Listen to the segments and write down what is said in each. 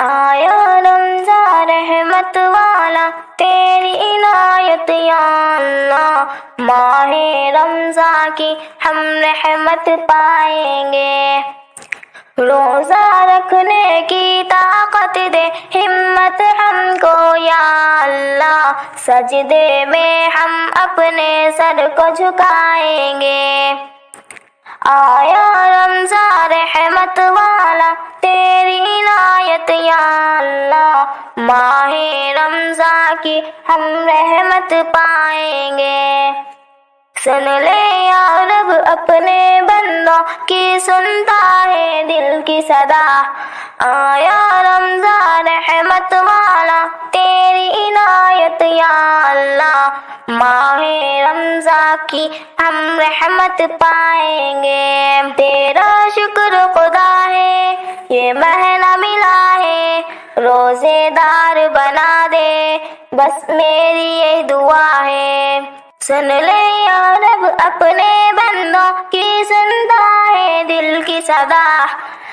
آیا رمضان رحمت والا تیری عنایت یا اللہ، ماہ رمضان کی ہم رحمت پائیں گے۔ روزہ رکھنے کی طاقت دے ہمت ہم کو یا اللہ، سجدے میں ہم اپنے سر کو جھکائیں گے۔ آیا رمضان رحمت والا تیری عنایت یا اللہ، ماہ رمضان کی ہم رحمت پائیں گے۔ سن لے یا رب اپنے بندوں کی، سنتا ہے دل کی صدا۔ آیا رمضان رحمت والا تیری عنایت یا اللہ، ماہ رمضان کی ہم رحمت پائیں گے۔ تیرا شکر خدا ہے یہ مہینہ ملا ہے، روزے دار بنا دے بس میری یہ دعا ہے۔ سن لے یا رب اپنے بندوں کی، سنتا ہے دل کی صدا۔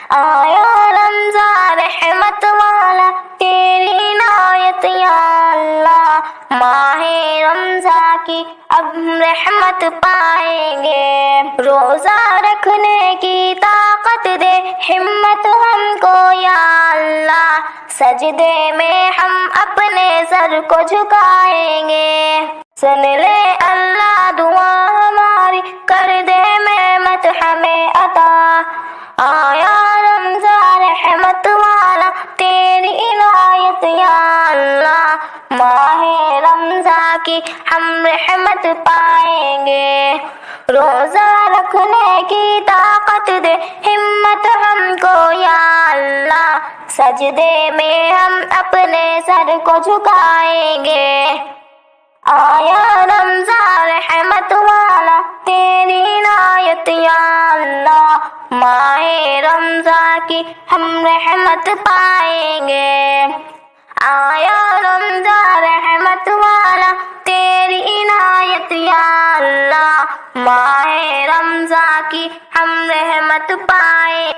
آیا رمضان رحمت والا تیری عنایت یا اللہ، ماہ رمضان کی اب رحمت پائیں گے۔ روزہ رکھنے کی طاقت دے ہمت ہم کو یا اللہ، سجدے میں ہم اپنے سر کو جھکائیں گے۔ سن لے اللہ دعا ہماری، کر دے نعمت ہمیں عطا۔ آیا رمضان رحمت والا تیری عنایت یا اللہ، ماہ رمضان کی ہم رحمت پائیں گے۔ روزہ رکھنے کی طاقت دے ہمت ہم کو یا اللہ، سجدے میں ہم اپنے سر کو جھکائیں گے۔ آیا رمضان رحمت والا تیری عنایت یا اللہ، ماہ رمضان کی ہم رحمت پائیں گے۔ آیا رمضان رحمت والا تیری عنایت یا اللہ، ماہ رمضان کی ہم رحمت پائیں